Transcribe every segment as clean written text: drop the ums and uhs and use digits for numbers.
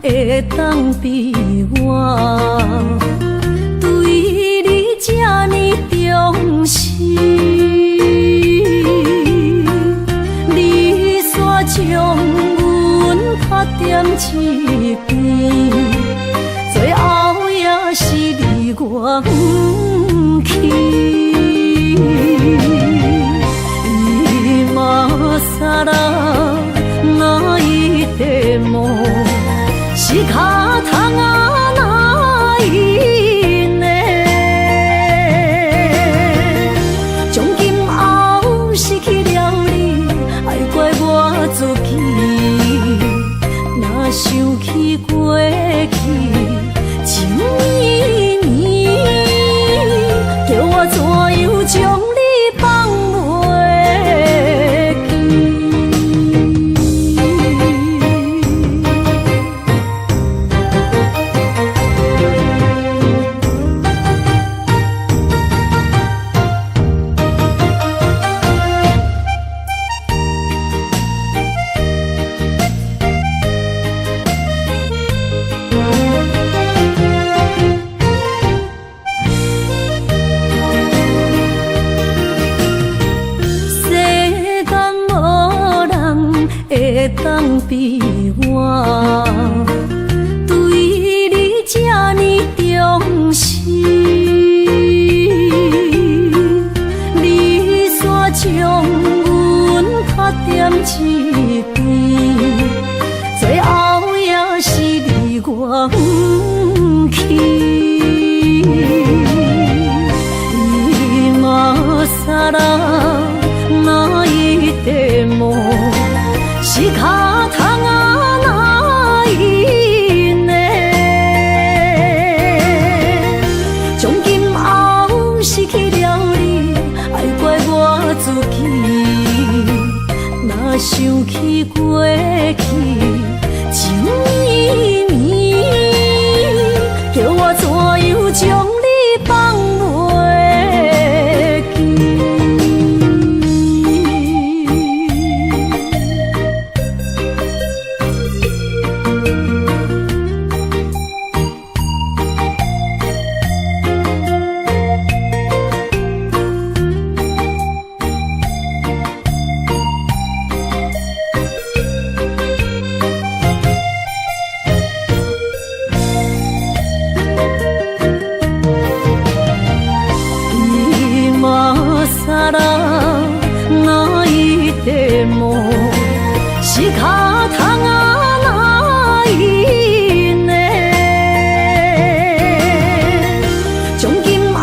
会当比我对你这呢重视？你煞将阮拍点一边，最后也是你我不去。今さら泣いても仕方がないね。从今后失去了你，爱怪我自己。若想起过去情绵绵，叫我怎样将你放袂？会当比我对你这呢重视？你煞将阮拍点一边，最后也是你我不去。今さら泣いても仕方がないね。从今后失去了你，爱怪我自己。若想起过去情绵绵，叫我怎样将你放袂记？今さら泣いても仕方がないね。从今后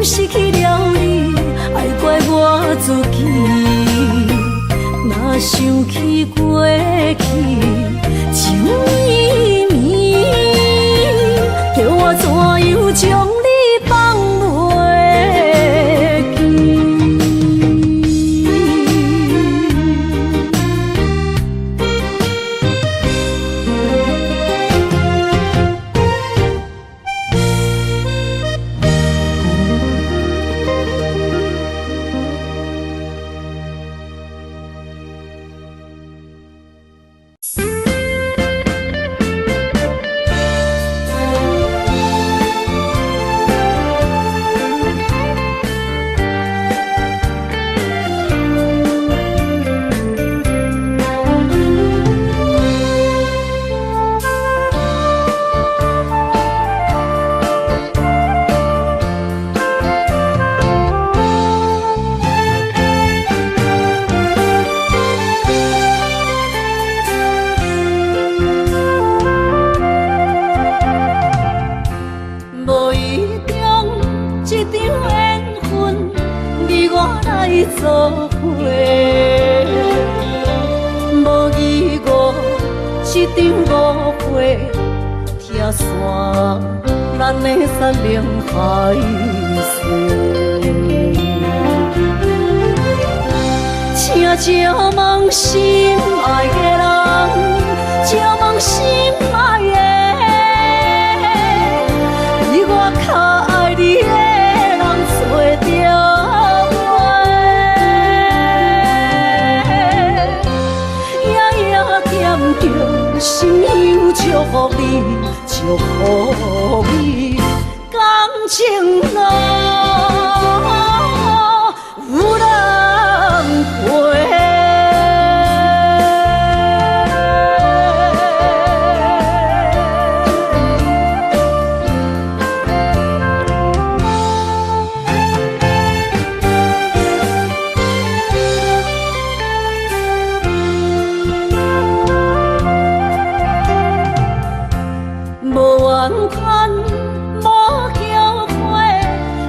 失去了你，爱怪我自己。若想起过去情绵绵，叫我怎样将你放袂记？做伙，无义误一场误会，拆散咱的山盟海誓。请借问心爱的人，借问心爱的，比我较爱你的人找着。心忧愁，祝福你，祝福你，感情路有人陪。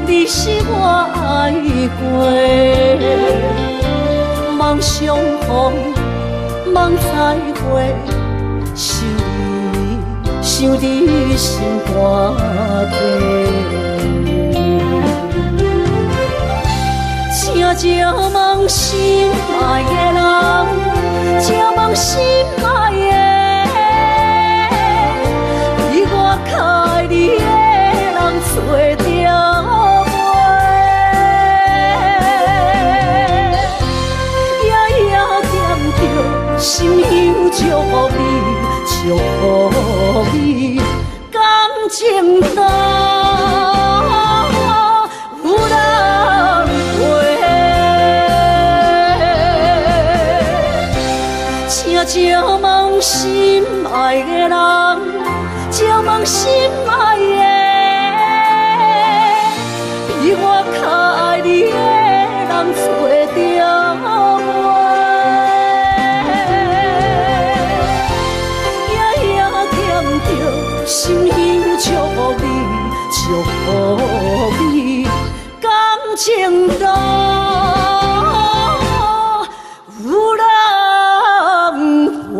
你是我爱过，梦相逢，梦再会，想你心肝底。请借问心爱的人，请问心爱的，比我较爱你的人找着。心香祝福你，祝福你，感情路有人陪。请借问心爱的人，借问心爱的，比我较爱你的人找着。心香祝福你，祝福你，感情路有人陪。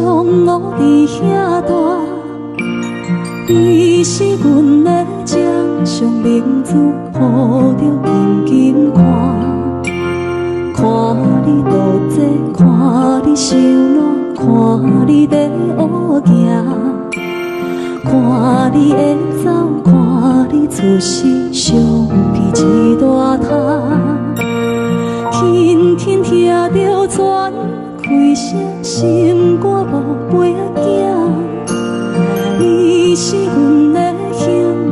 我伫遐大，你是阮的掌上明珠，抱着紧紧看，看你渡这，看你受难，看你在乌行。看你会走，看你出世，上披一大塔，轻轻听着船开声，心肝无飞仔行。你是阮的幸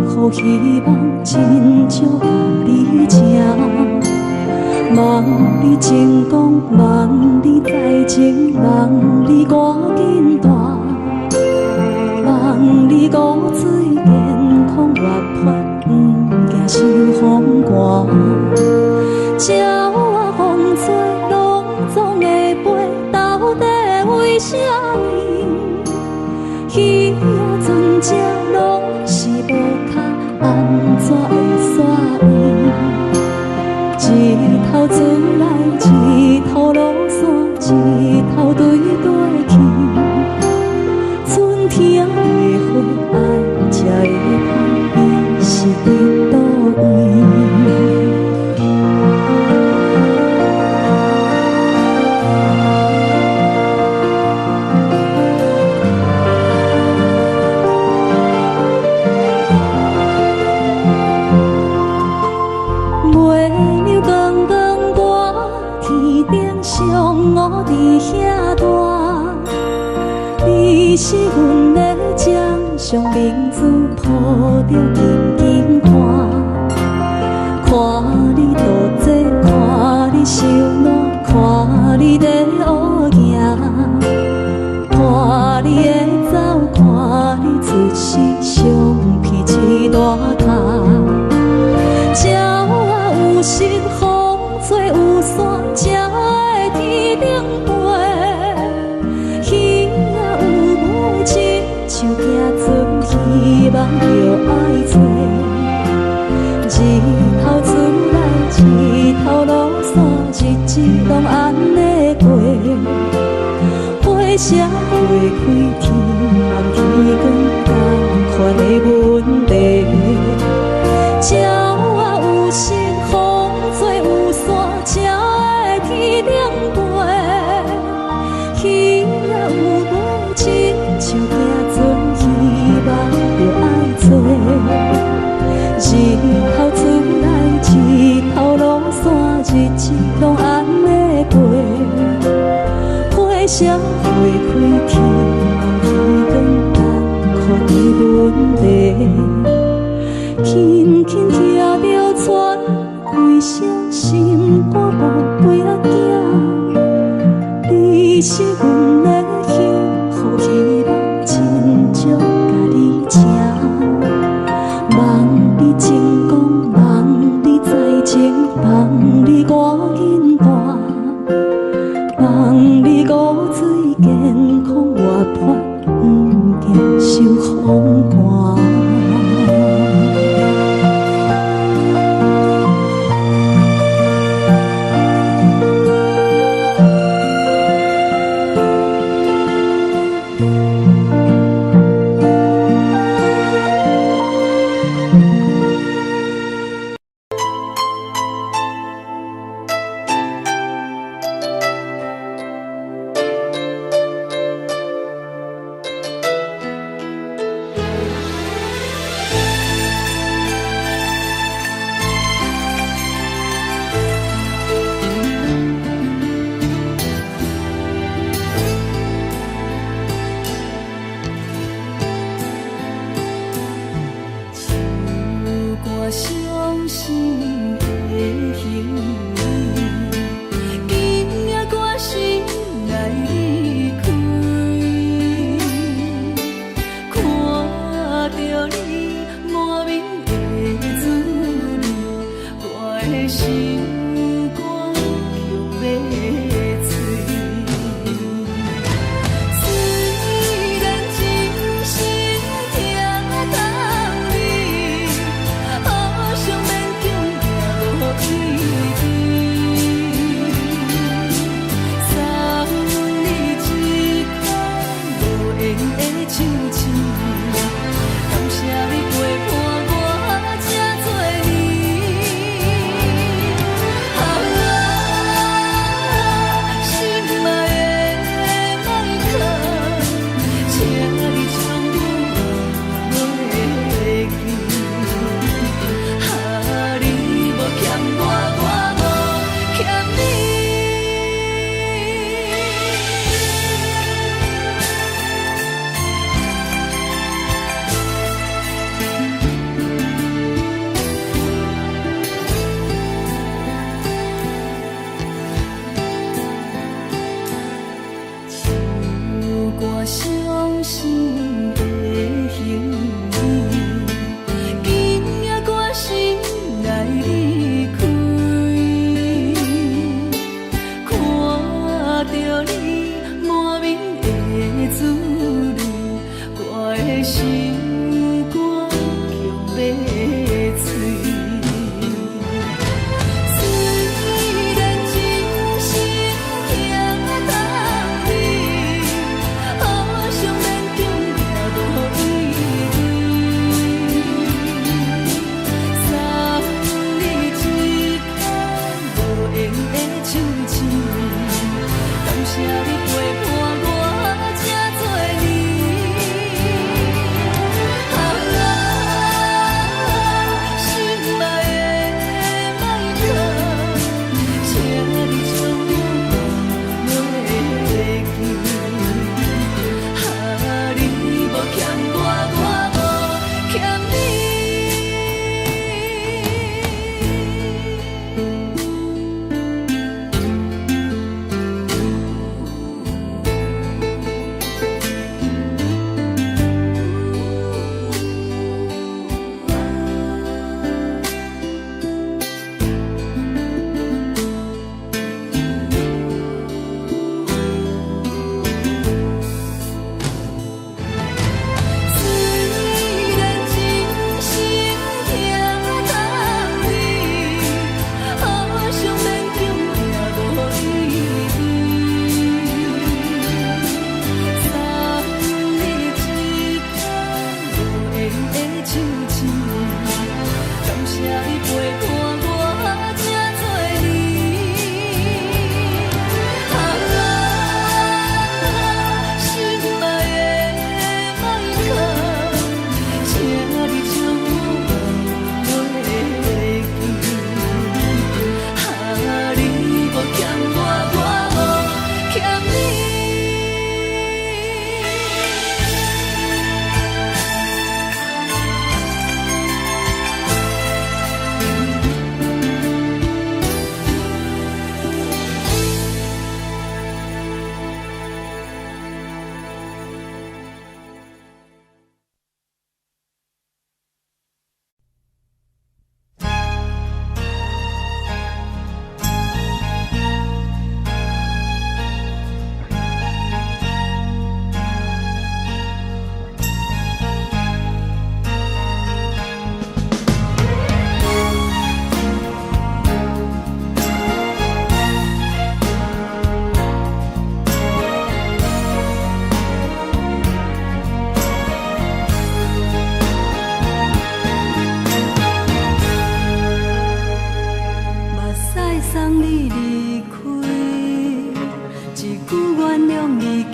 福希望，真少甲你请。望你成功，望你再情，望你赶紧大。望你骨髓健康活泼，不惊受风寒。鸟仔风吹，拢总会飞，到底为什么？鱼仔船只拢是无脚，安怎会煞伊？一头自来，一头落山，一头对对去。春天的花爱吃的香，伊是伫倒位？月亮光光大，天顶上我伫遐大。你是阮的掌上明珠，抱着紧紧看，看你渡这，看你受难，看你在乌行，看你会走，看你出世，上披一大塔。鸟仔有心，风吹有伞，才会天顶飞。像行船，希望着爱找，日头出来，日头落山，日子拢安尼过。花谢花开，天暗天光，同款的问题。鸟仔有心，风吹有伞，才会天顶飞。鱼仔有尾，亲像行船。希望着爱做，日头出来，日头落山，日子拢安尼过。花谢花开，天暗天光，同款的问题。轻轻听着船开声，心肝无飞仔行。你是阮的幸福希望，真少甲你请。望你成功，望你再情，望你赶紧大。望你骨髓缘的手牵，感谢你陪伴我这多年。心爱的莫客，请你将我袂记。你无欠我，我无欠你。我伤心的行李，今夜我心来离开，看着你满面的滋味，我的心肝强要碎。谢你陪伴我这多年，心爱的莫客，请你将我袂记。你无欠我，我无欠你。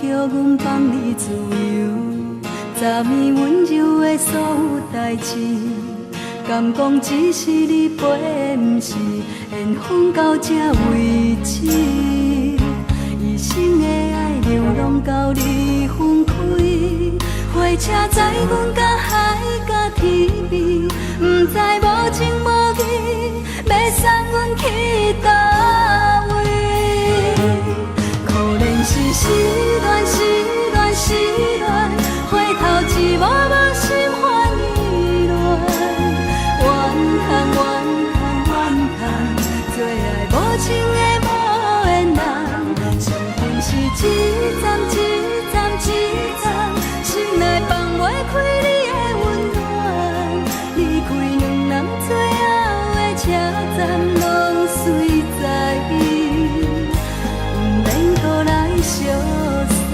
叫阮放你自由，昨暝温柔的所有代志，敢讲只是你陪，不是缘分到这为止。一生的爱流浪到你分开，火车载阮到海角天边，不知无情无义，要送阮去倒位？可能是失恋，失恋，失恋，回头一幕幕心烦意乱，怨叹，怨叹，怨叹，最爱无情的无缘人，情分是一站一站一站，心内放袂开你的温暖，离开两人最后的车站，拢随在伊。 相送。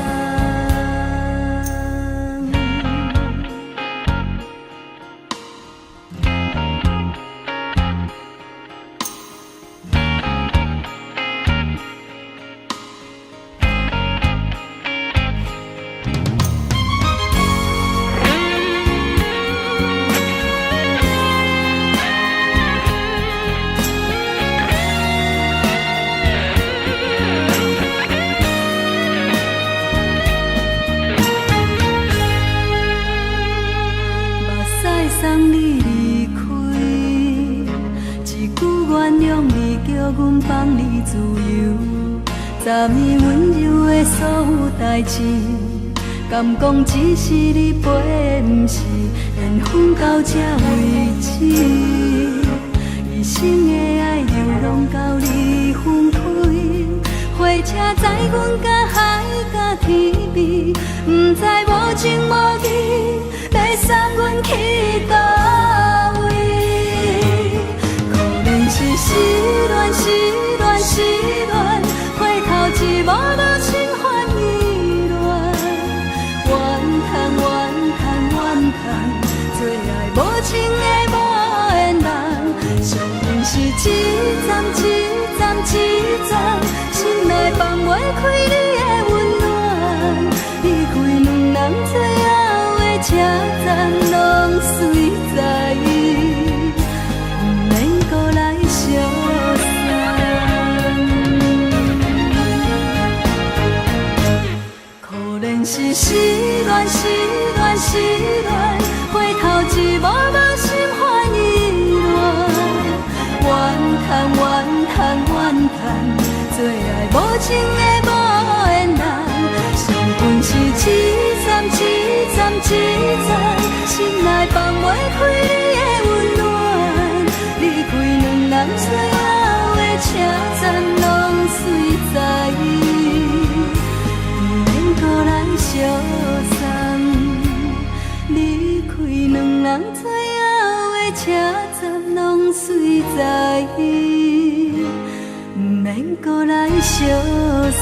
自由，昨暝温柔的所有代志，敢讲只是你陪，不是缘分到这为止。一生的爱流浪到你分开，火车载阮甲海甲天边，不知无情无义，要送阮去倒位？可能是失恋，失恋，失恋，回头一幕幕心烦意乱，怨叹，怨叹，怨叹，最爱无情的无缘人，上恨是一站一站一站，心内放袂开你的温暖，离开两人最后的车站，拢随在意，不免搁来相送。可能是失恋，失恋，失恋，回头一幕幕心烦意乱，怨叹，怨叹，怨叹，最爱无情的无缘人，上恨是一站一站一站，心内放袂开你的温暖，离开两人最后的车站，拢随在意，不免搁来相送。离开两人最后的车站，拢随在意，不免搁来相送。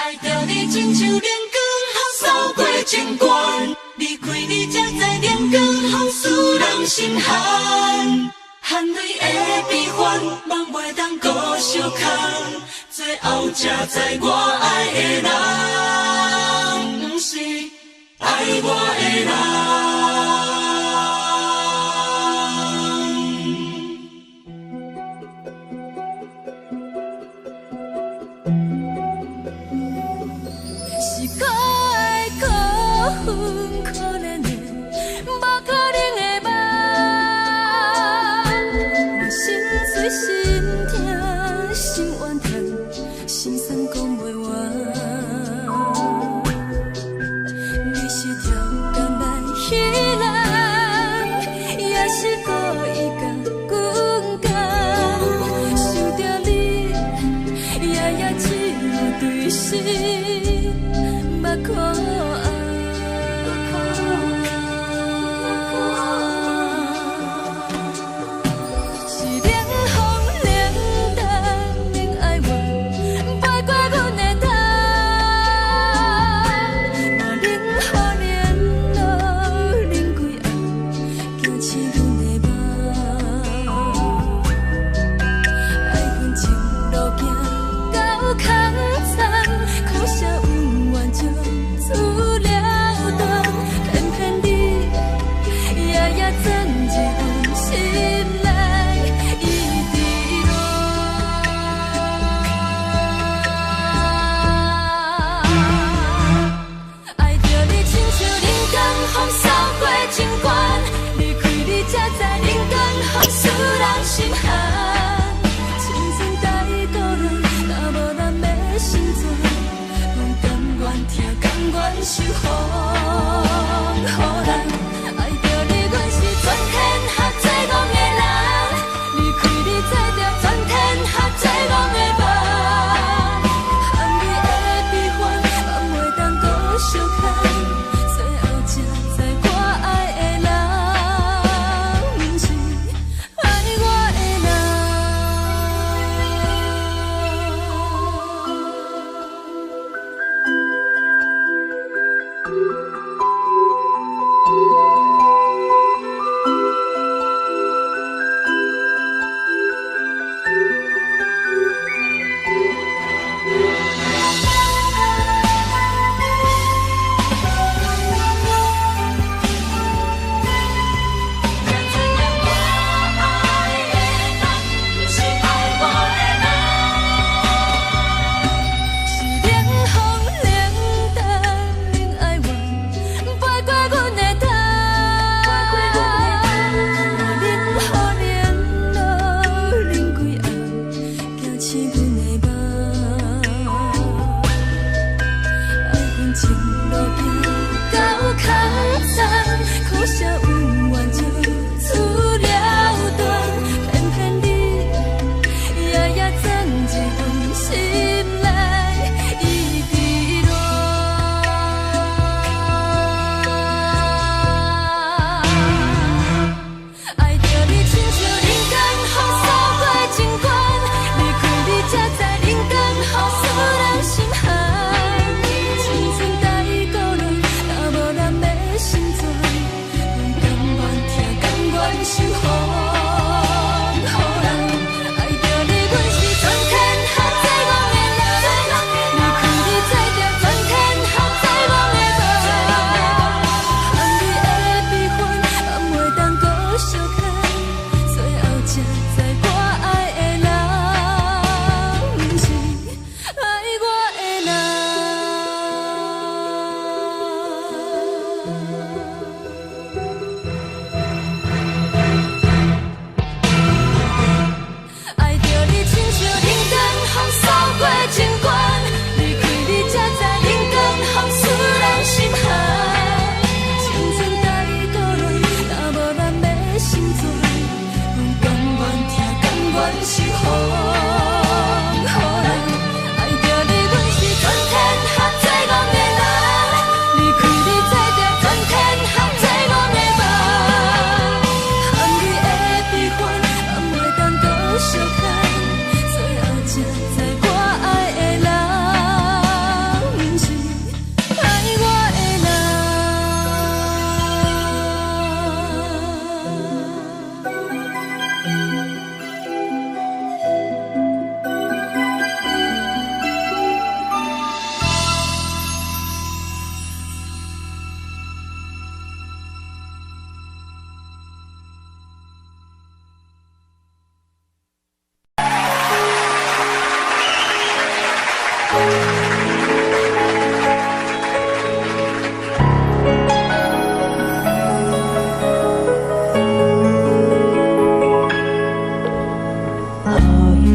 爱着你亲像阳光扫过情关，离开你才知阳光风使人心寒。含泪的悲欢，望袂当搁相牵，最后才知我爱的人，不是爱我的人。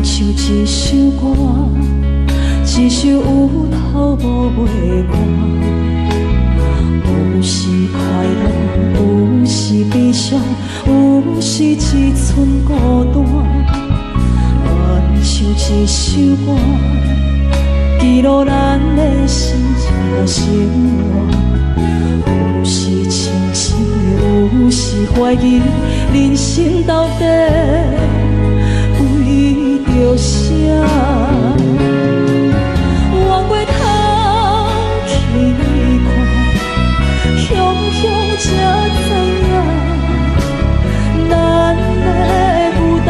像一首歌，一首有头无尾歌，有时快乐，有时悲伤，有时一寸孤单。原像一首歌，记录咱的心情生活，有时清醒，有时怀疑，人生到底着啥？往过头去看，雄雄才知影，咱的负担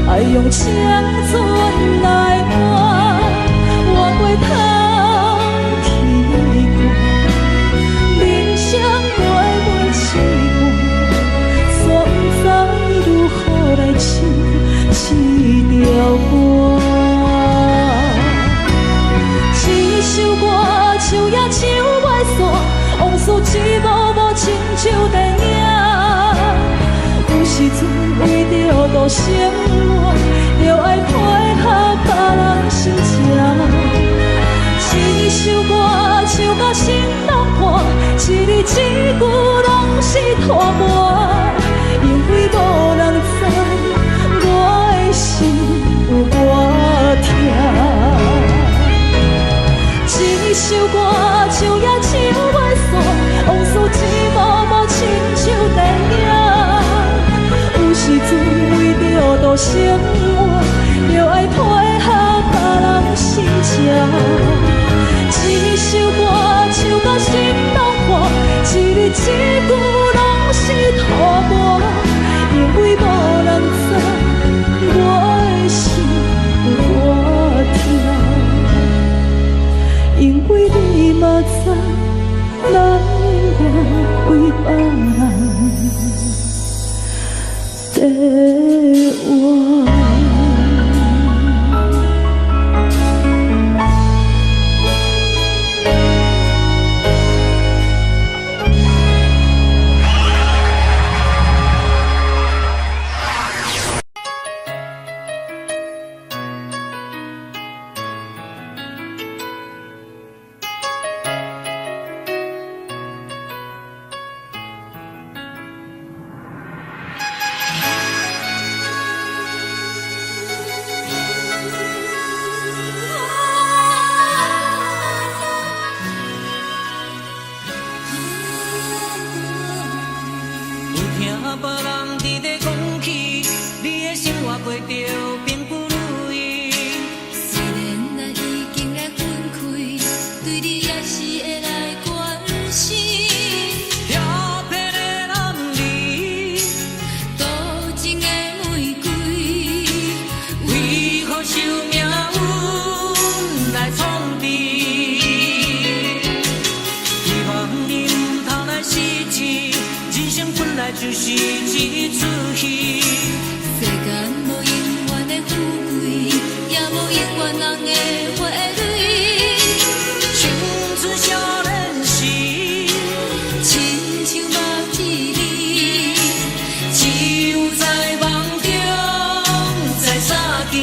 爱用青春来换。往过头去看，人生月月试过，煞不知如何来唱一条歌。一首歌唱也唱袂煞，往事一幕幕亲像电影。有时阵为着度生活，就爱配合别人心情。一首歌唱到心拢破，一字一句拢是拖磨，因为无人知我的心有多痛。一首歌唱也唱袂煞，往事一幕幕亲像电影。有时阵为着度生活，就爱配合别人心情。一首歌唱到心拢破，一字一句拢是拖磨，因为无人知我的心有多痛。因为你嘛知，咱永远为别人在活。就是一出戏，世间无永远的富贵，也无永远人的花蕊。青春少年时，亲像目一字，只有在梦中才相见。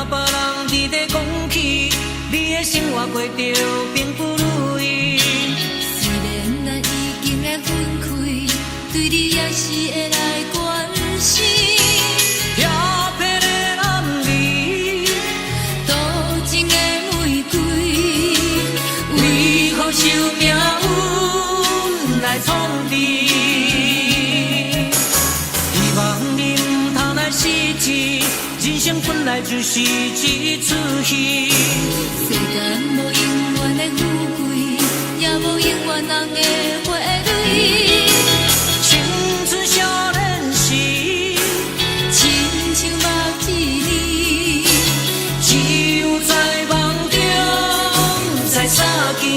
别人伫咧讲起，你的生活过着并不如意。虽然你。希望你唔通来失志，人生本来就是一出戏。世间无永远的富贵，也无永远人的花蕊。青春少年时，亲像目一年，只有在梦中才相见。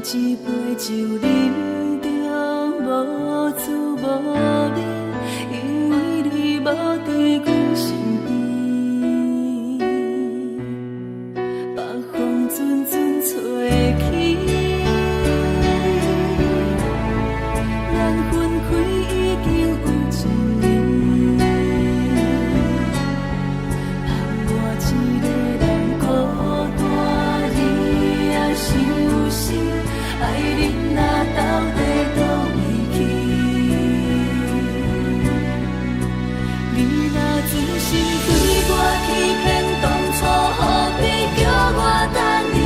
一杯酒饮着无滋无味，因为你无伫阮身边。北风阵阵吹起，咱分开已经有1年，盼我一个人孤单，你也伤心，爱你若到底倒位去？你若真心对我欺骗，当初何必叫我等你？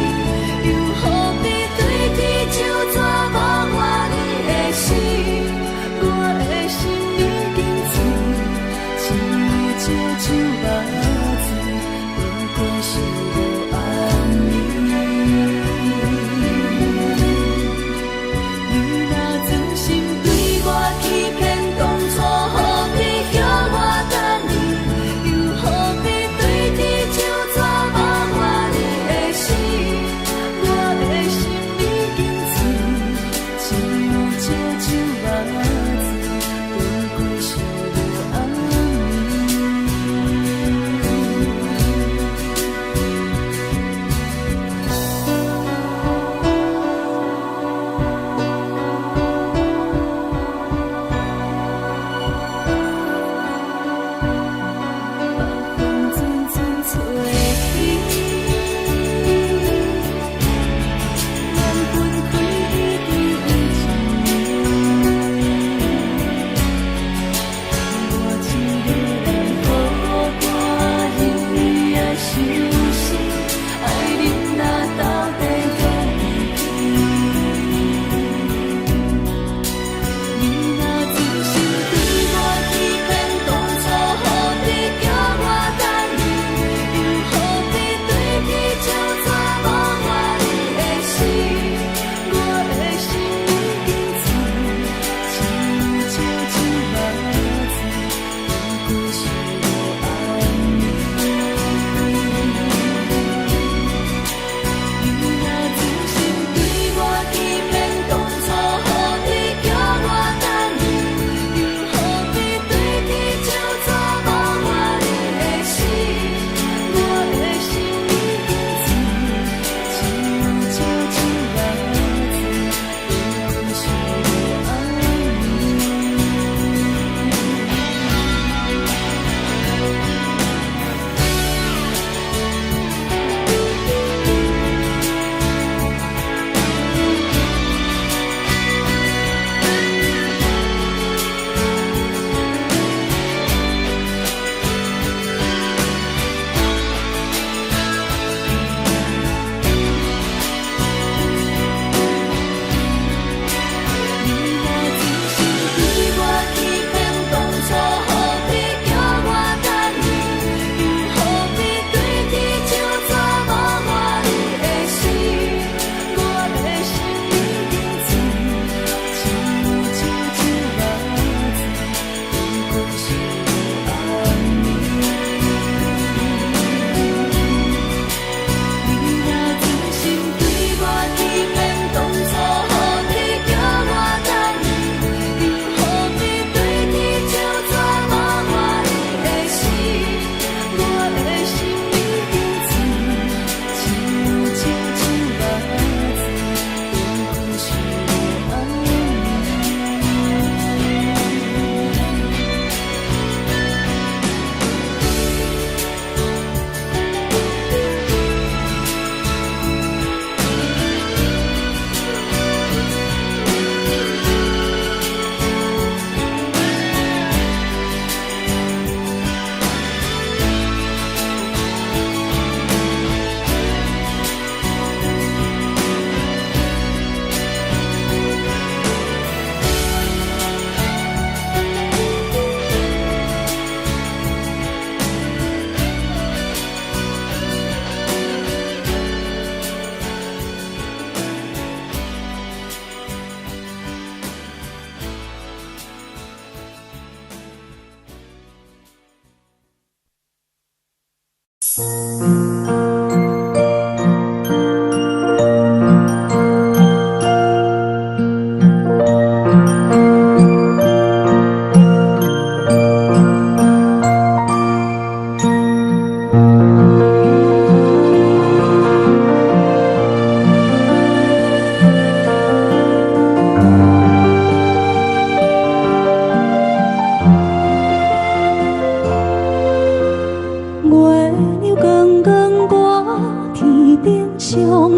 我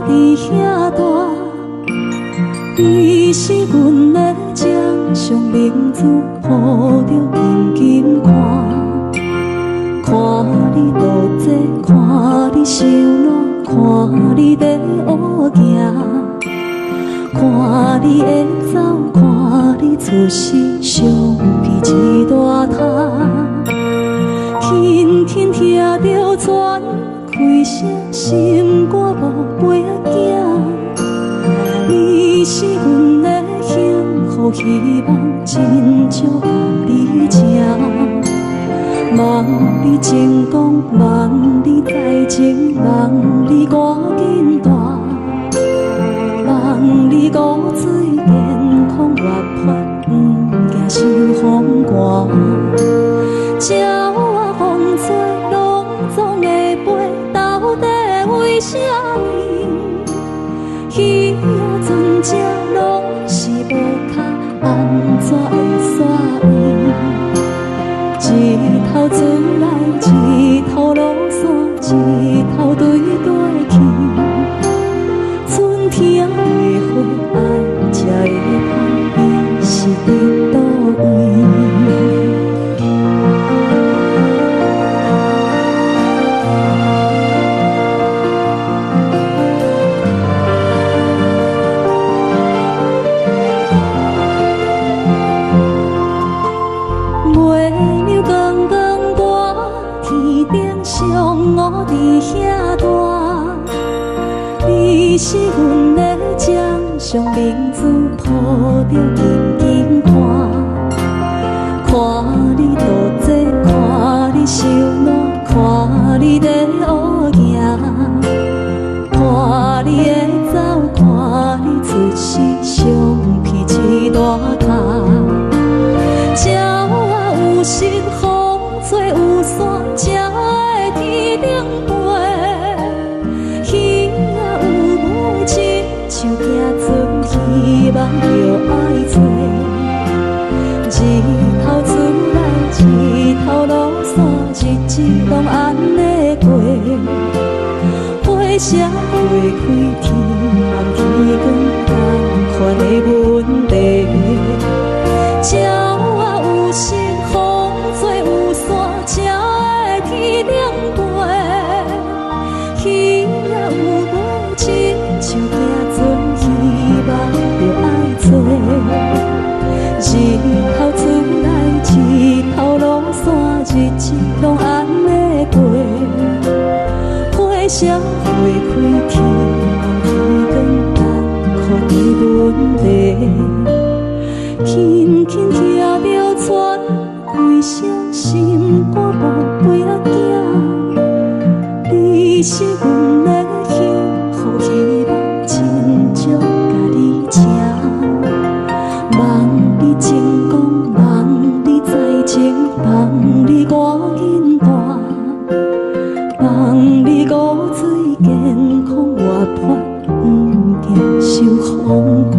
伫遐大，你是阮的掌上明珠，抱着紧紧看，看你独坐，看你受难，看你在乌行，看你会走，看你出世，相片一大摊，轻轻听着船开声，心肝无飞仔行。你是阮的幸福希望，真少甲你争。望你成功，望你再情，望你赶紧大，望你骨髓健康活泼，不惊受风寒。鸟仔风吹，拢总会飞，到底为什么？鱼仔船只拢是无脚，安怎会煞伊？一头船来，一头落山，一头对对去。春天的花爱吃的香，伊是伫倒位？我伫遐大，你是阮的掌上明珠，抱着紧紧看，看你独坐，看你受难，看你在乌行，看你会走，看你出世，相片一大摊。鸟仔有心，风吹有伞，才会天顶飞。鱼仔有母亲，像行船，希望着爱做。一头船来，一头落山，日子拢安尼过。花谢花开，天暗天光，同款的问题。鸟仔有心，风吹有伞，才会天顶飞。鱼仔有母亲，像行船，希望着爱做。一头船来，一头落山，日子拢安尼过。花谢花开，天暗天光，同款的问题。轻轻听着船开声，心肝无飞仔行。你是阮的幸福希望，真少甲你争。望你成功，望你再情，望你赶紧大，望你骨髓健康活泼，不惊受风寒。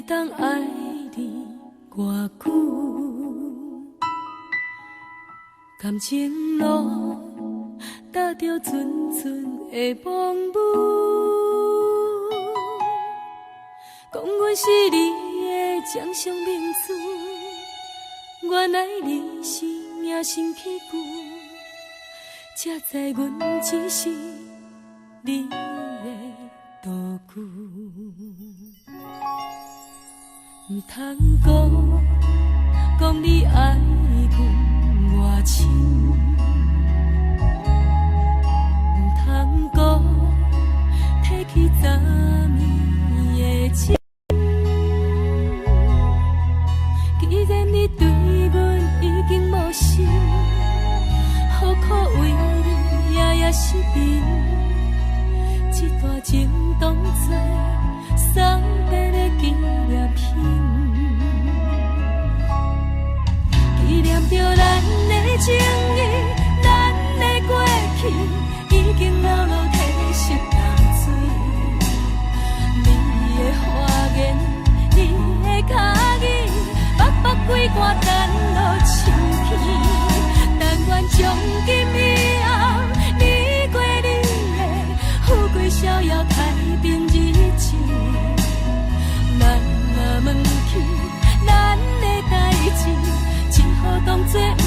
当爱你偌久，感情路踏着纯纯的梦雾，讲阮是你的掌上明珠，原来你是命生起句，才知阮只是你的道具。唔通讲你爱阮偌深，唔通讲提起昨暝的情。既然你对阮已经无心，何苦为你夜夜失眠？这段情当作送别的纪念品，纪念着咱的情谊，咱的过去已经流露褪色淡水。你的花言，你的脚语，默默几挂等落深天。但愿从今以后，你过你的富贵逍遥太平日子。咱若问起咱的代志，只好当作不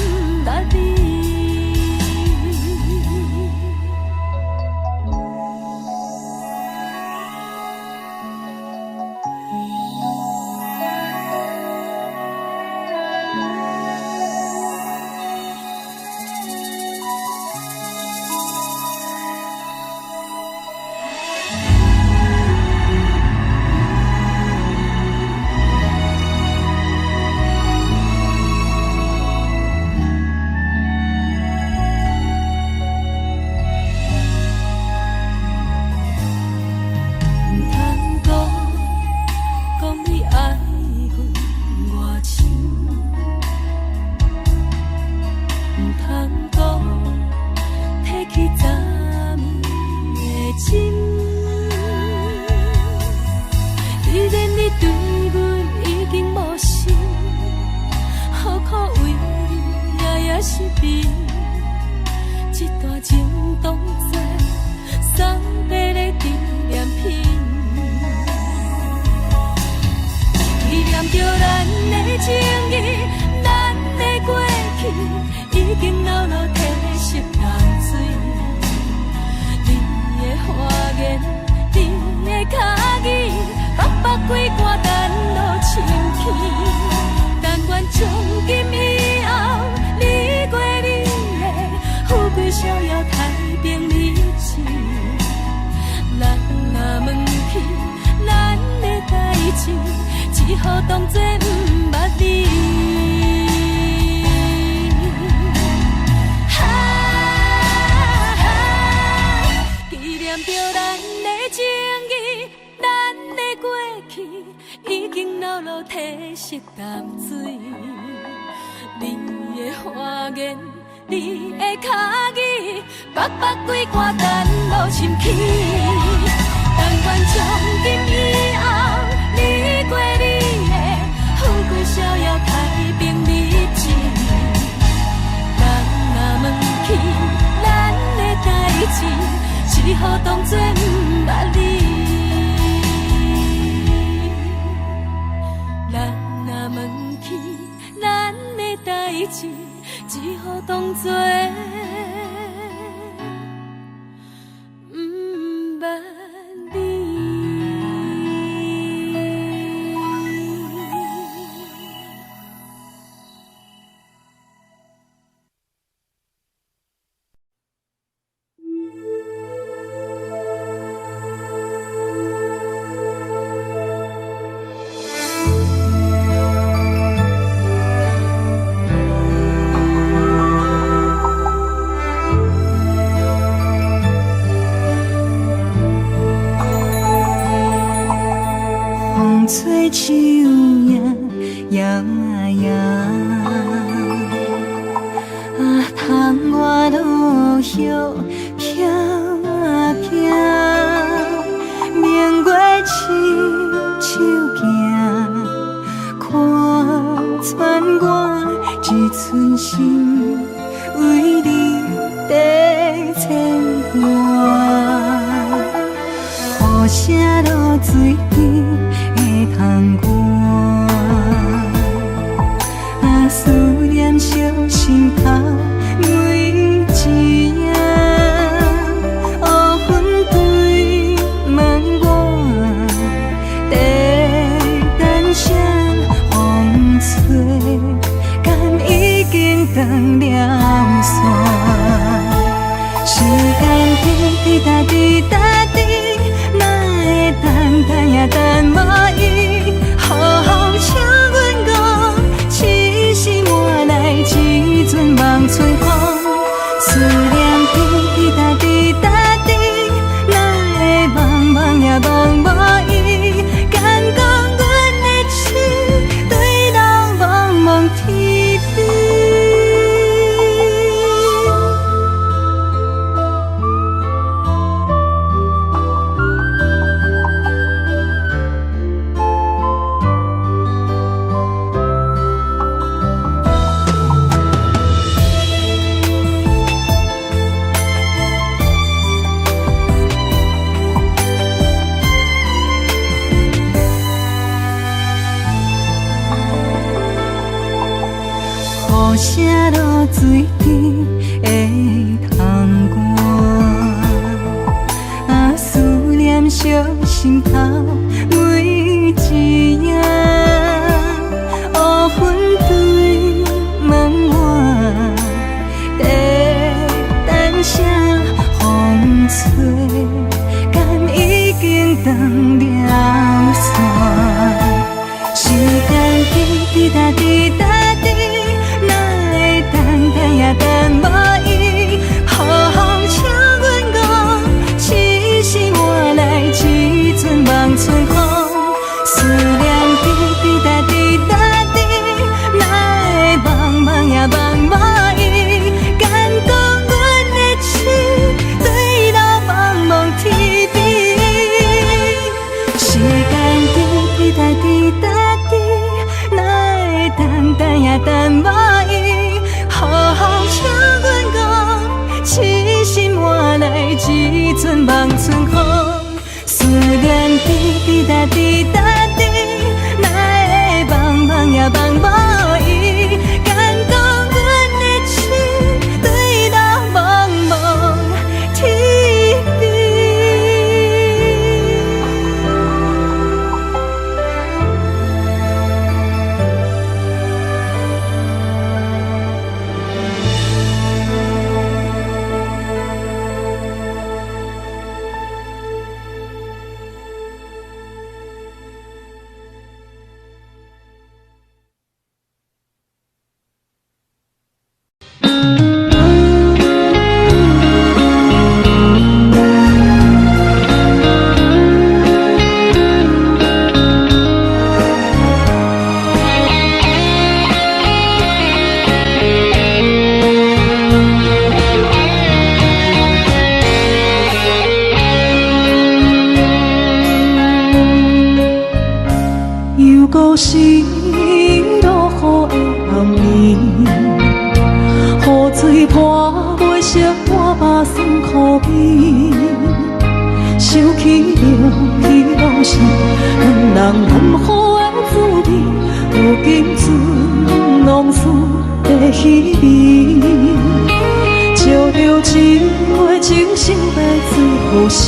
捌你。只好当作不捌你。纪念着咱的情谊，咱的过去已经流露褪色淡水。你的花言，你的脚语，默默几挂等落深起。但愿从今以后，你过你的富贵逍遥太平日子。人若问起咱的代志，只好当作不捌你。人若问起咱的代志，只好当作不捌你。吹树叶摇啊摇，窗外落叶飘啊飘，明月亲手行。心为你在牵挂，雨声落水边会通寒，啊思念烧心头每一夜，黑云对问我，在等谁风吹，敢已经断了线。时间滴滴答滴答滴，哪会等也等无伊？好好请阮讲，痴心换来一阵望春风。思念滴滴答滴答滴，哪会茫茫也茫无伊？敢讲阮的痴，对人茫茫天边。雨声落水边会通寒，啊思念烧心头每一夜，黑云对问我，在等谁风吹，敢已经断了线。时间滴滴答滴答滴，也等无伊，好好请阮讲，痴心换来一阵望春风。思念滴滴答滴答滴，哪会茫茫也茫无伊？敢讲阮的痴，对人茫茫天边。时间滴滴答滴答滴，哪会等也等无伊？好好请阮讲，痴心换来一阵望春风。思念滴滴答滴答滴，哪会茫茫也茫无伊？敢讲阮的痴，对人茫茫天边。故心落雨的暗暝，雨水泼袂湿我目酸苦味，想起了彼拢是两人暗好的滋味，如今船拢输在稀微，照着一回情深白最好死。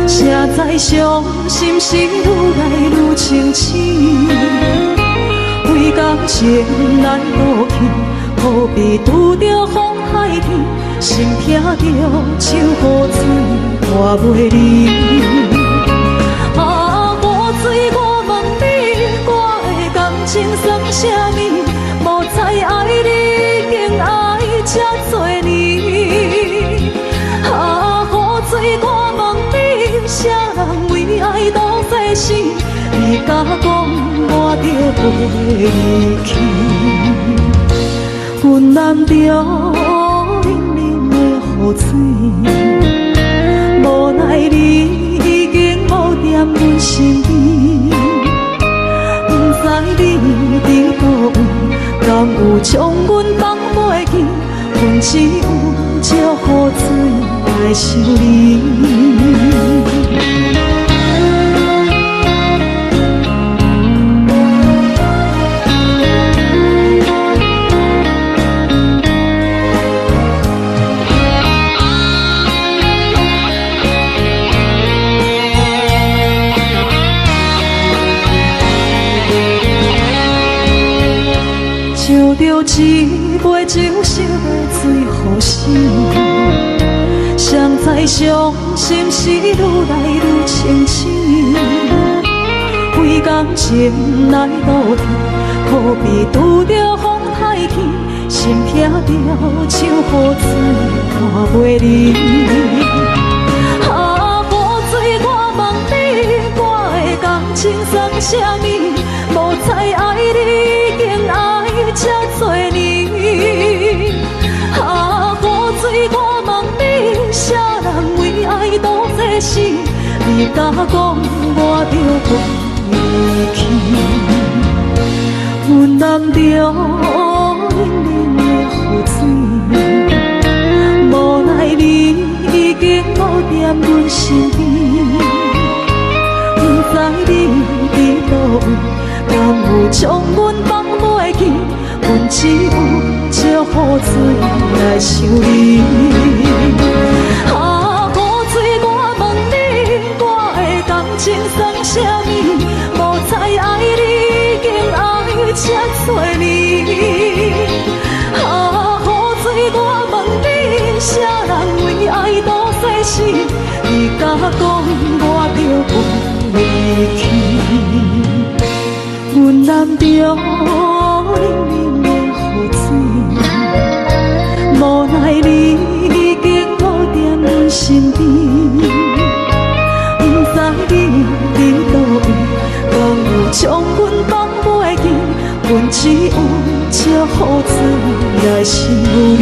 谁知伤心事愈来愈清醒，为感情难落去，何必拄着风海天，心痛着手雨水拖袂离。啊，雨水，我问你，我的感情算啥物？无再爱你，竟爱这多年。啊，雨水，我问你，啥人为爱都世死？你敢讲我着袂离去？阮难着冷冷的雨水，无奈你已经无踮阮身边，不知你伫倒位，敢有有将阮放袂记，阮只有借雨水来想你。烧着一杯酒色的水予醒，谁知伤心事愈来愈清醒。几工前来倒天，可比拄着风太起，心痛着像雨水看袂离。啊，雨水，我问你，我的感情算啥物？无再爱你，已经爱这多年。啊，雨水，我问你，啥人为爱赌这死？你甲讲我着离去，阮淋着冷冷的雨水，无奈你已经无踮阮身边，不知你伫倒位。敢有将阮放袂记？阮只有借雨水来想你。啊，雨水，我问你，我的感情算啥物？无再爱你，已经爱这多年。啊，雨水，我问你，啥人为爱赌世事？你甲讲我着离去。阮淋着冷冷的雨水，无奈你已经无踮阮身边，不知你伫倒位，敢有将阮放袂记？阮只有借雨水来想你。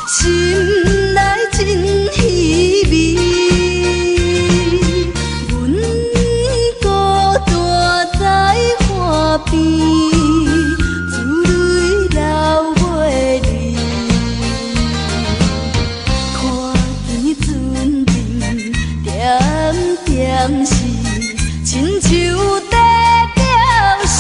心内真稀微。阮孤单在花边，珠泪流袂离。看见船阵点点是，亲像在叫死。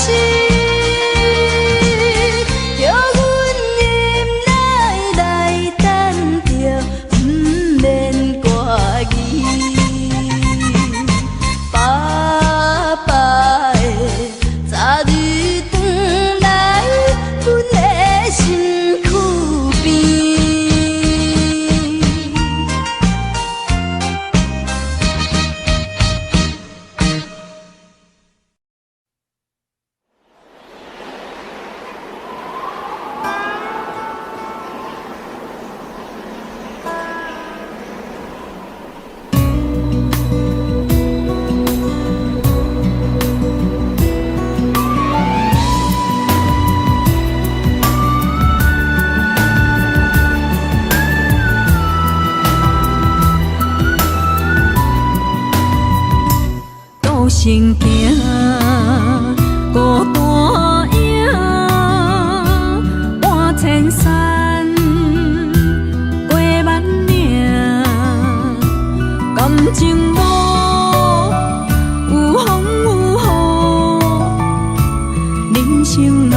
行行，孤单影，半千山，过万岭，感情无有风有雨，人生路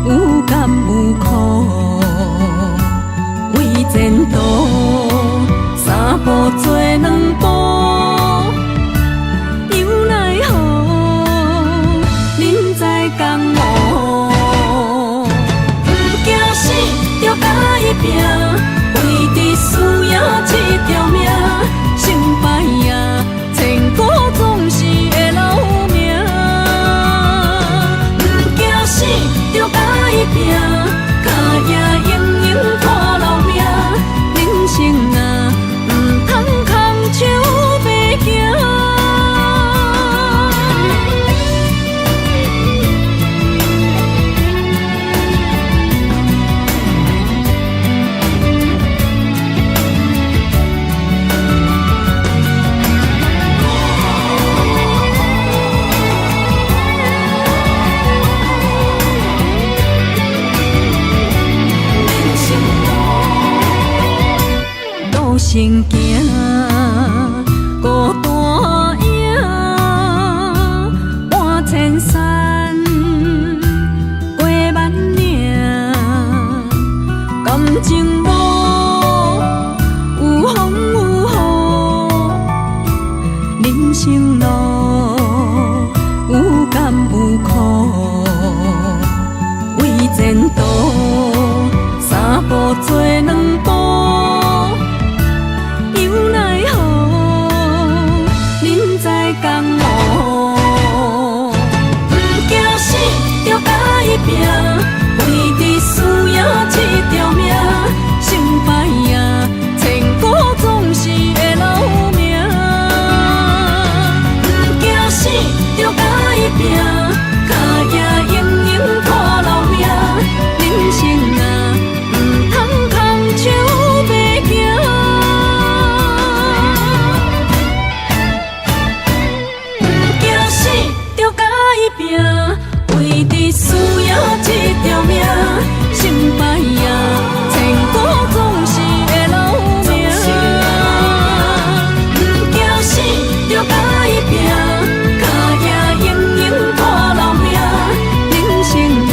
有甘有苦，为前途三步做两步。拼，为伫输赢这条命，成败赢，千古总是会留名。不惊死，着甲伊拼，脚也硬硬看留名。人生啊，唔通空手白行。行行，孤单影，半千山，过万岭，感情无有风有雨，人生路有甘有苦，为前途三步做两步。拼，为伫输赢这条命，成败赢，千古总是会留名。不惊死，着甲伊拼，脚也硬硬看留名。人生啊，唔通空手白行。不惊死，着甲伊拼，为伫输赢这条命，成败赢，千古总是会留名。不惊死，着甲伊拼，脚也硬硬看留名。人生啊，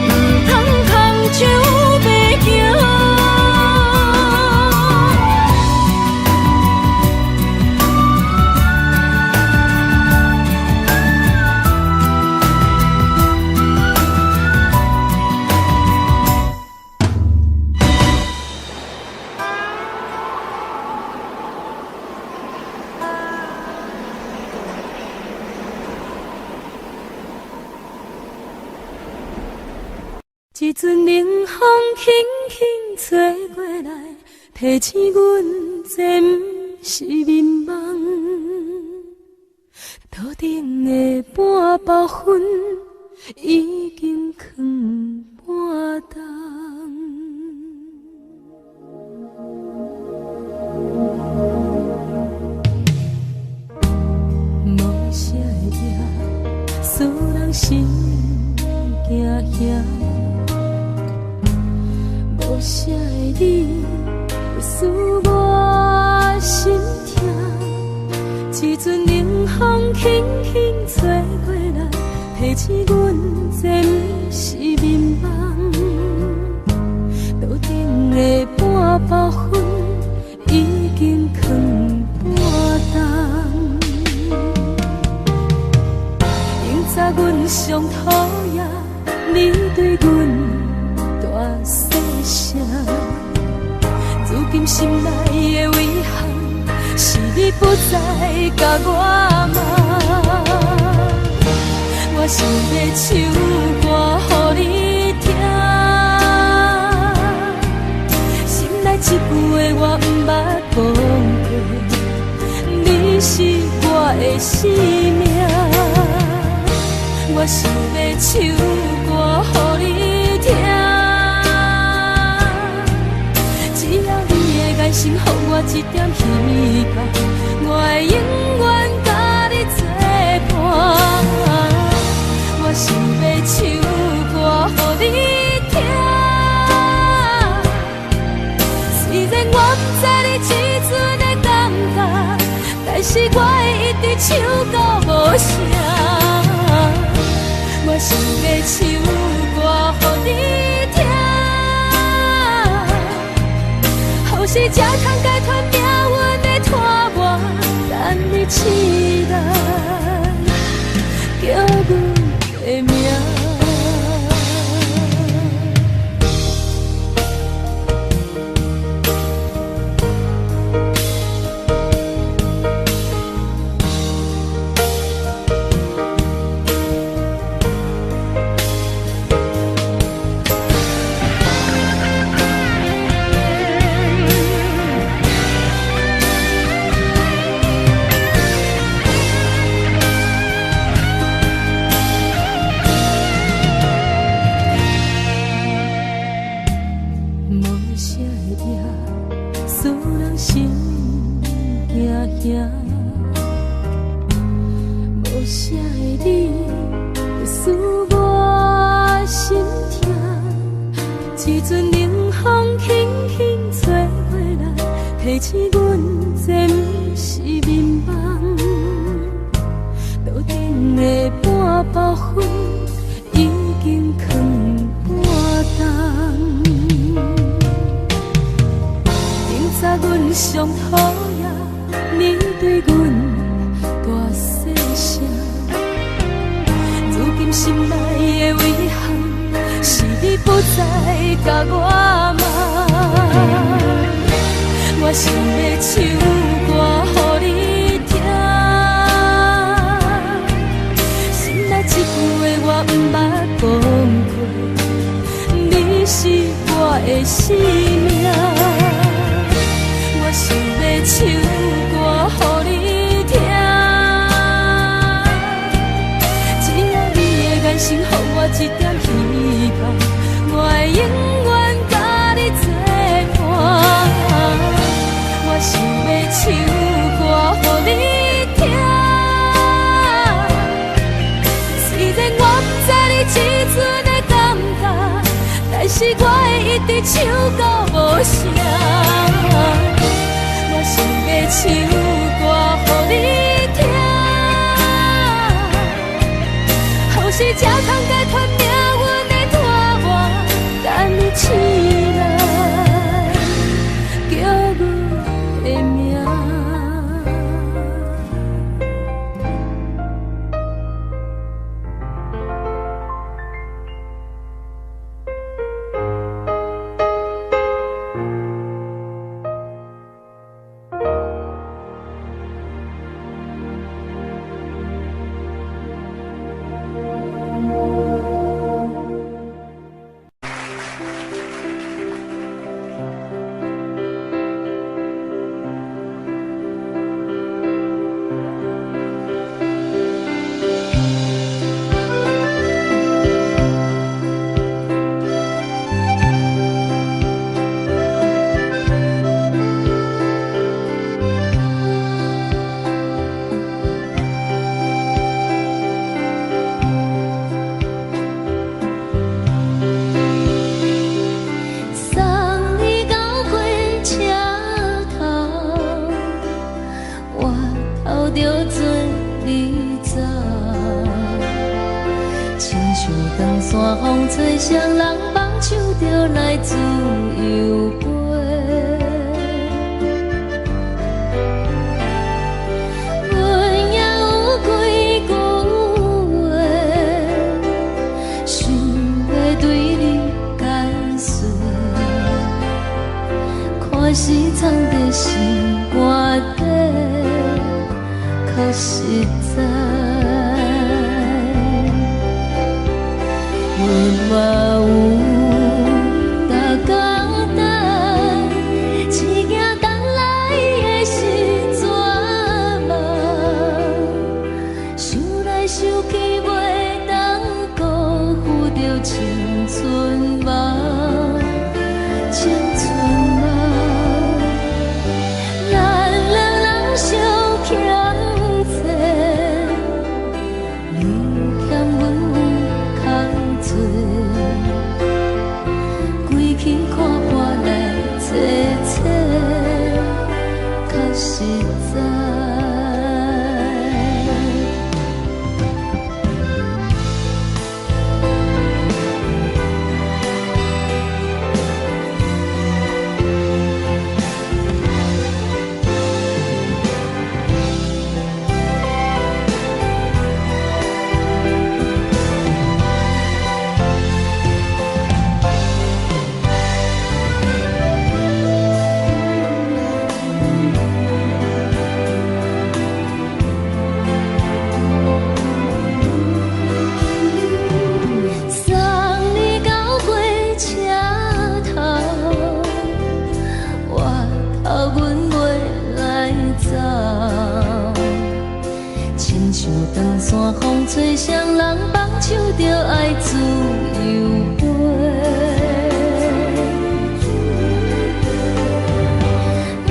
唔通空手白行。一阵冷风轻轻吹过来，提醒阮这不是眠梦。头顶的半包云已经藏半冬。啥的你会使我心痛？一阵冷风轻轻吹过来，提醒阮这不是眠梦。头顶的半包云已经藏半冬。明早阮上讨厌你对阮大细声，如今心内的遗憾是你不再甲我骂。我想要唱歌予你听，心内一句话我不捌讲过，你是我的生命。我想要唱歌予你听，只要你的眼神予我一点希望，我会永远甲你作伴。我想要唱歌予你听，虽然我不知你这阵的感觉，但是我会一直唱到无声。我想要唱歌予你听，予是才通解脱命运的拖磨，等你起来叫阮的名。无啥的你会使我心痛，一阵冷风轻轻吹过来，提醒阮这不是眠梦。头顶的半包云已经藏半冬。明早阮上讨厌你对阮大细声，如今心内的遗憾是你不再甲我骂。我想要唱歌予你听，心内一句话我不捌讲过，你是我的生命。我想要唱歌予你听，只要你的眼神予我一点希望，我会永远甲你作伴。我想要唱歌予你听，虽然我不知你这阵的感觉，但是我会一直唱到无声。我想要唱歌予你听，予是才通解脱命运的拖磨，等你起来叫阮的名。吹双人放手就来自由飞。阮也有几句话，想要对你解释，看是藏在心肝底，较实在。阮嘛有逐工等，只惊等来的时阵嘛，想来想去袂当辜负着青春梦，青春梦。咱两人相欠债，你欠阮有空多。归去看破来坐坐，较实在。长线风吹双人放手着爱自由飞。不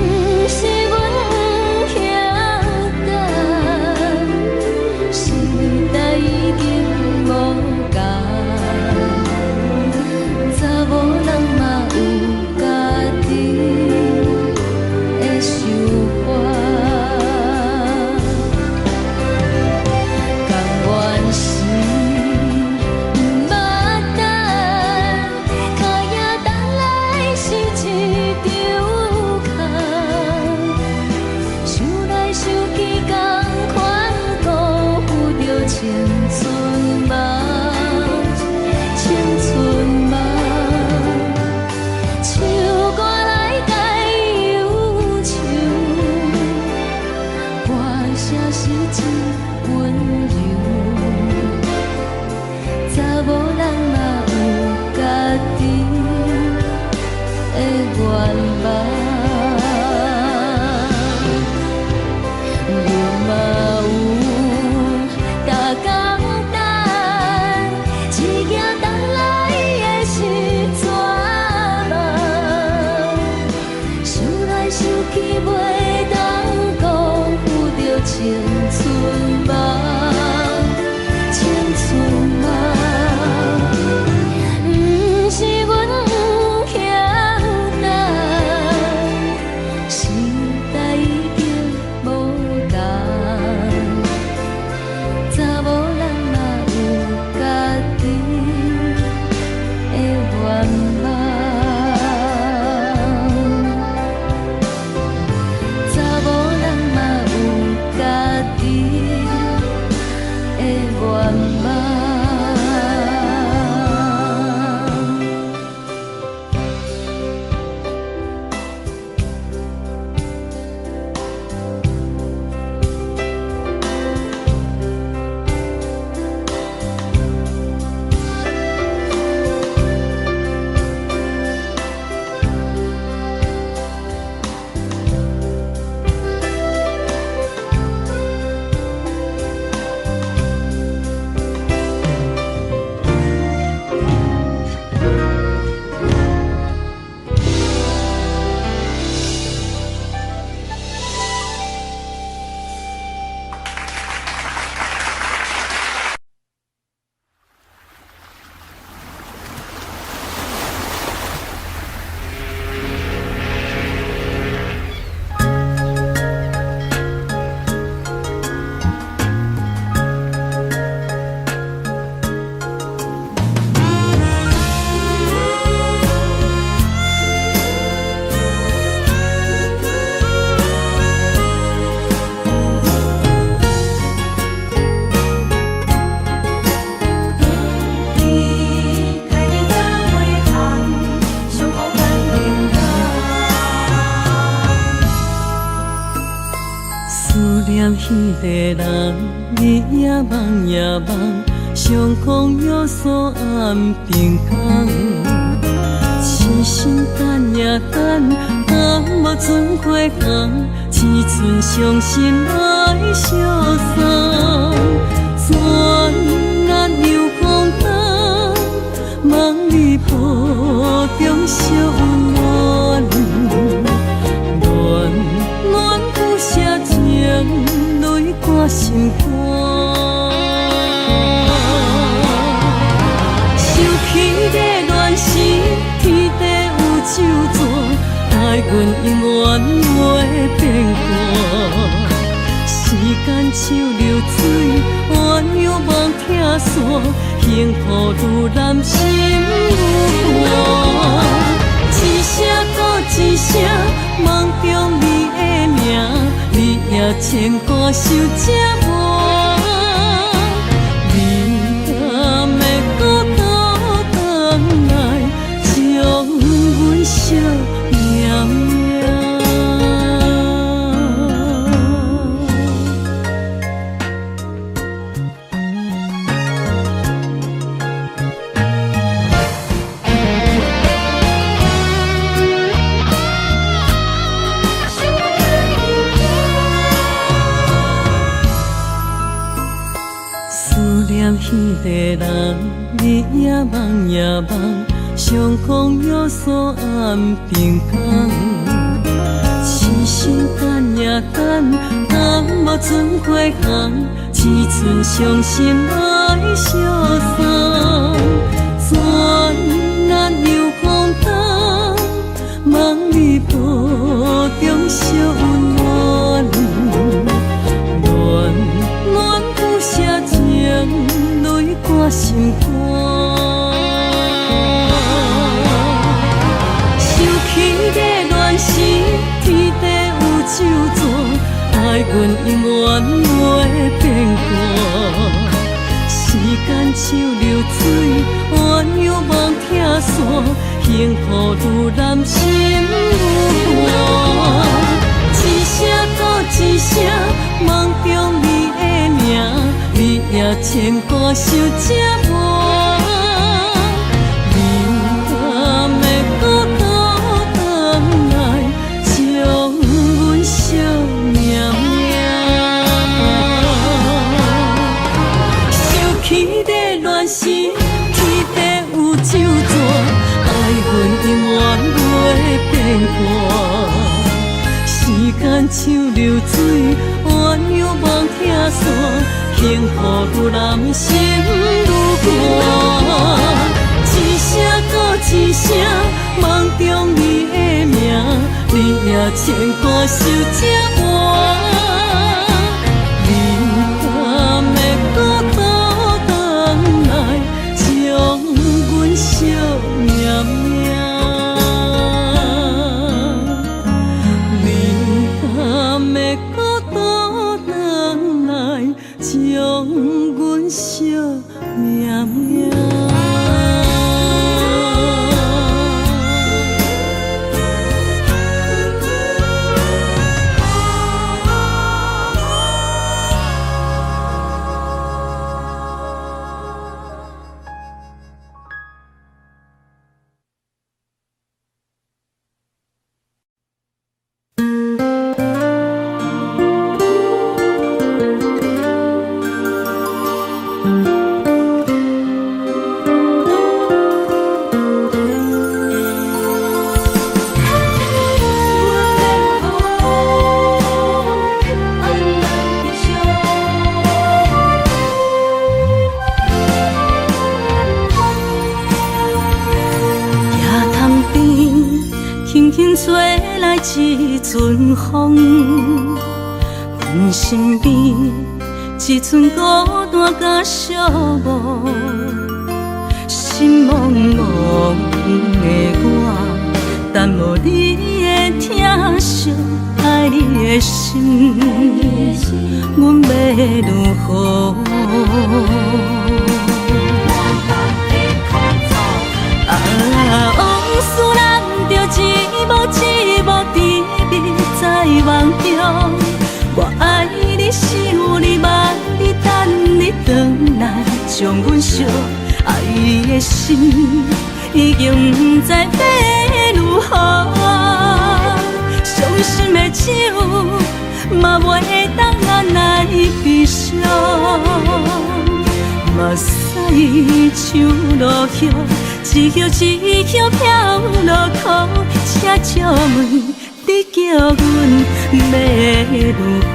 是阮不晓等，时代已经无共，查某人嘛有家己的想法。青春梦，青春梦，唱歌来解忧愁，歌声是真温柔，查某人嘛有家己的愿望。青春梦，青春梦，不是阮不晓等，念彼个人，日夜梦夜梦，相逢约锁暗平空。痴心等也等，若无船花红，只剩伤心来相送。转眼又风灯，梦里抱中惜温暖，暖暖不舍情，泪挂心肝。想起的恋时，天地有咒詛，待阮永远袂变卦。时间像流水，鸳鸯望听线，幸福愈难心愈寒。一声搁一声，梦中你的名，你也牵挂受折磨。你敢会搁倒转来，将阮惜绵绵？彼个人，日夜梦夜梦，相逢约锁暗平空。痴心等也等，若无船花红，只剩伤心来相送。转眼又风灯，梦里抱中惜温暖，暖暖不舍情，泪挂心肝。想起的恋时，天地有咒詛，待阮永远袂变卦。时间像流水，鸳鸯望听线，幸福愈难心愈寒。一声搁一声，梦中你的名，你也牵挂受折磨。你敢会搁倒转来，将阮惜绵绵？想起的恋时，天地有咒詛，爱阮永远袂变卦。时间像流水，鸳鸯望听线，幸福愈难心愈寒。一声搁一声，梦中你的名，你也牵挂受折磨。你敢会搁倒转来，将阮惜绵绵？敢会搁倒转来，将阮惜绵绵？一阵风，阮身边一寸孤单甲寂寞，心茫茫的我，等无你的疼惜，爱你的心，阮要如何？往事人着一幕一幕甜蜜在梦中，我爱你是的心已经不知要如何，伤心的手嘛袂当按来悲伤，目屎像落雨，一叶一叶飘落雨，请借问你叫阮要如何？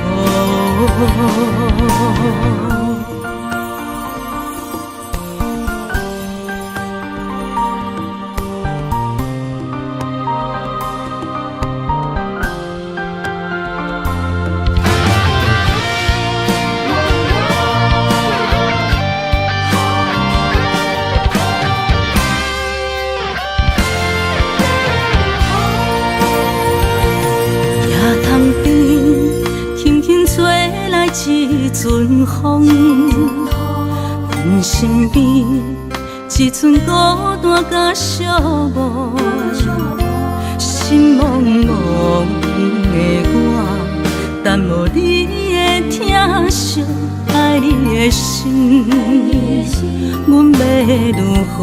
一阵风，阮身边一阵孤单甲寂寞，心茫茫的我，等无你的疼惜，爱你的心，阮要如何？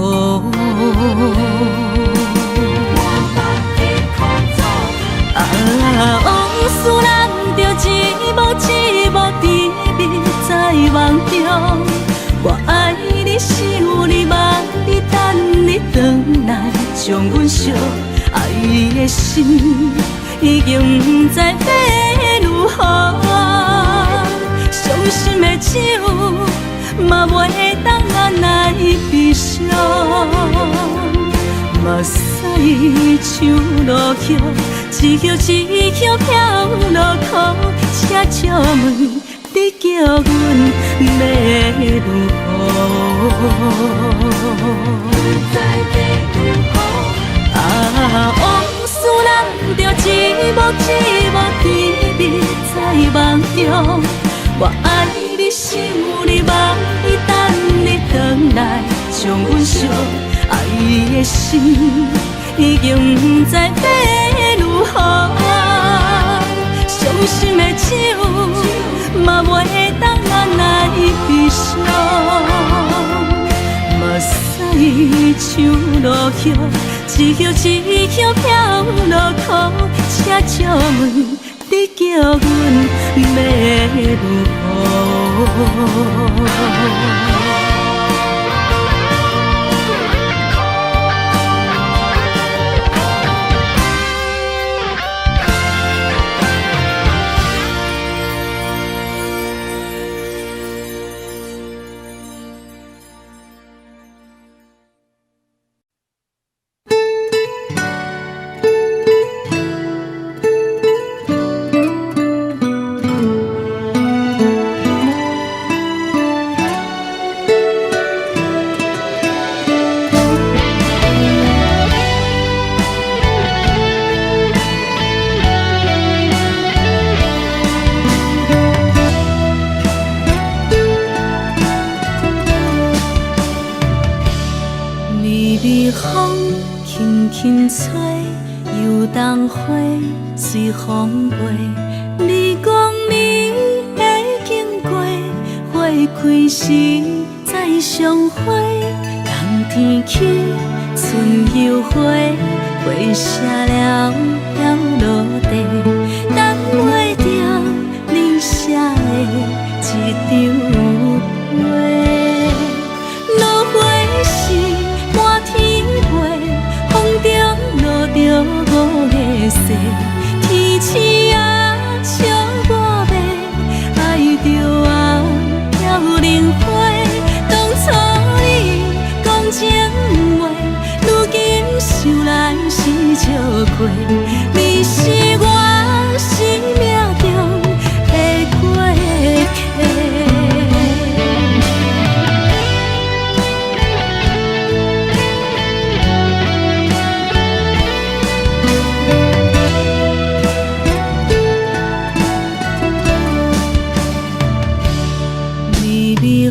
往事人着一幕一幕甜蜜在梦中，我爱你想你望你等你回来将阮惜，爱你的心已经不知要如何，伤心的手嘛袂当按来悲伤，目屎像落雨，一叶一叶飘落雨，请借问你叫阮要如何？往事人着一幕一幕甜蜜在梦中，我爱你想你望你等你回来将阮惜，爱你的心已经不知要如何，伤心的手嘛袂当按来悲伤，目屎像落雨，一叶一叶飘落雨，请借问你叫阮要如何？随风飞，你讲你会经过，花开时再相会。冬天起，春又回，花谢了飘落地，等袂着你写的一张画。落花时满天飞，风中落着五个色。天星啊，笑我袂爱着啊，飘零花。当初你讲情话，如今想来是笑过。你是我生命中的过客。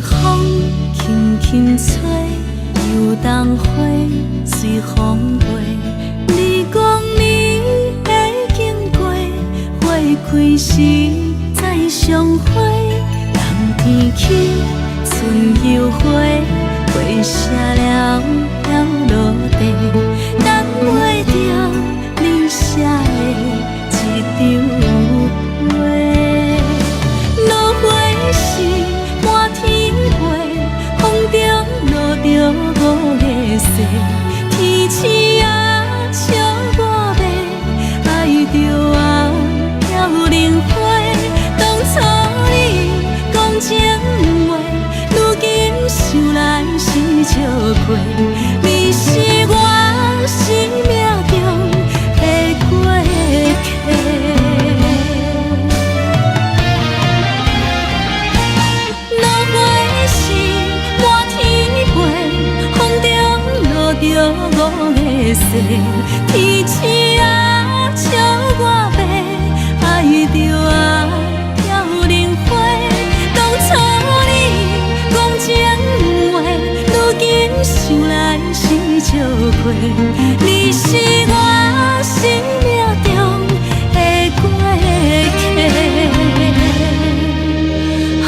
风轻轻吹，又当花随风飞。你讲你会经过，花开时再相会。冬天起，春又回，花花谢了飘落地，等袂着你写的一张花。落花是满天飞，风中落着五个色，天星啊笑我迷，爱着啊飘零花。当初你讲情话，如今想来是笑过，你是我生命中的过客。落花是满天飞，风中落着五个色，天星啊笑我迷，爱着啊飘零花。当初你讲情话，如今想来是笑过，你是我生命中的过客。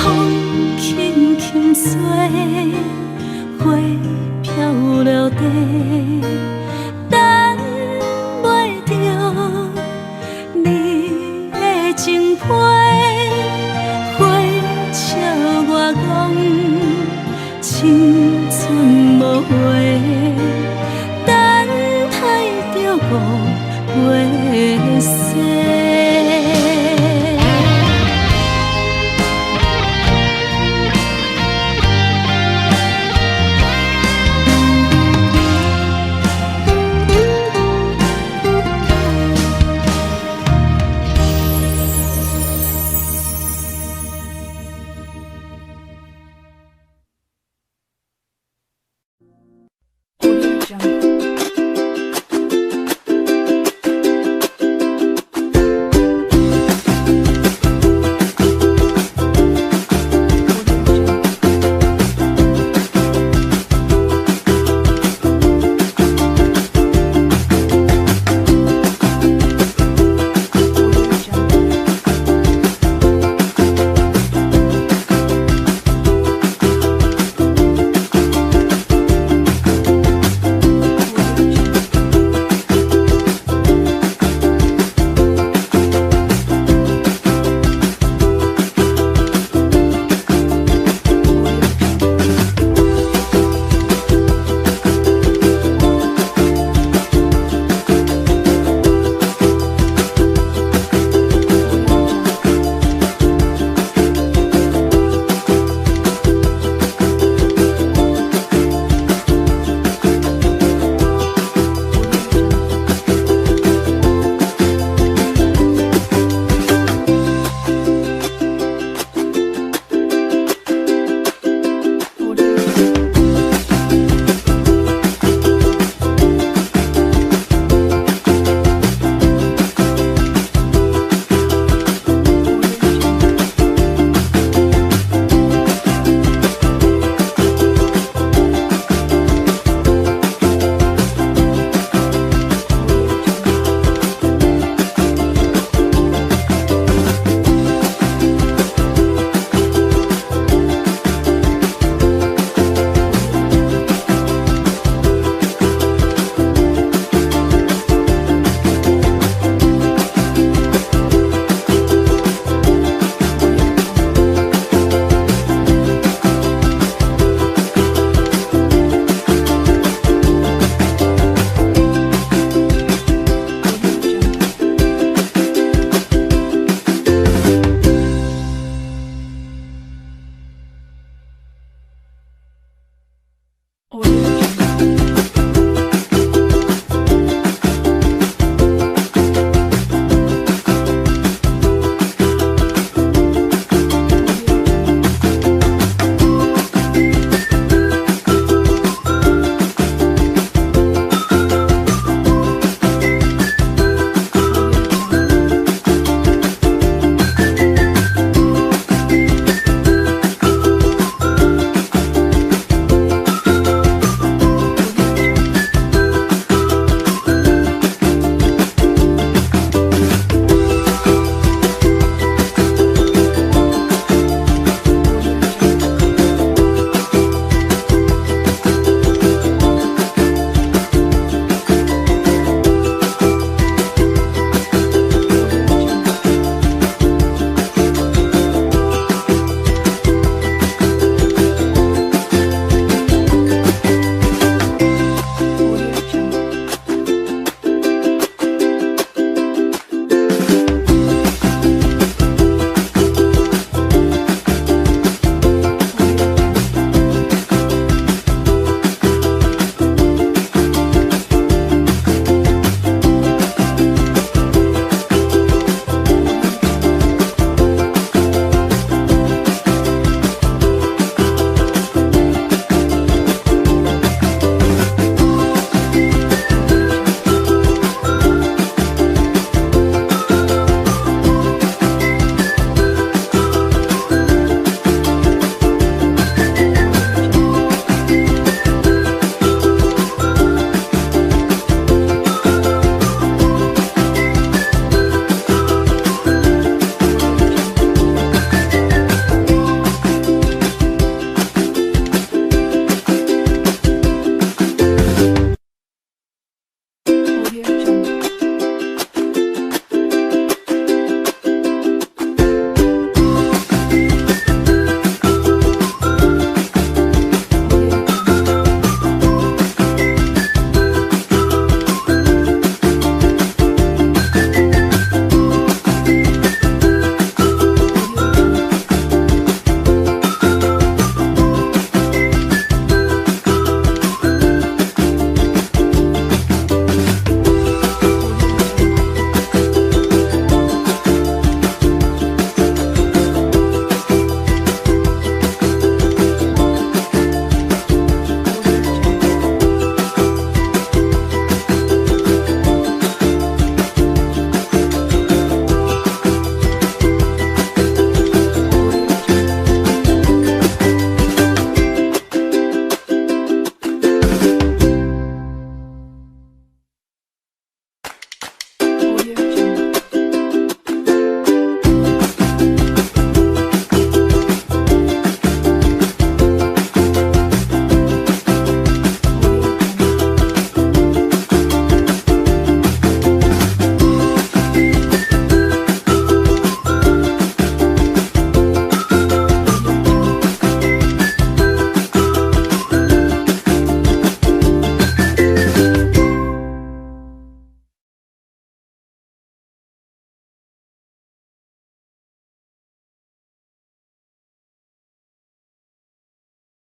风轻轻吹，花飘落地，等袂着你的情批。花笑我讲青春无悔，等待着五月雪。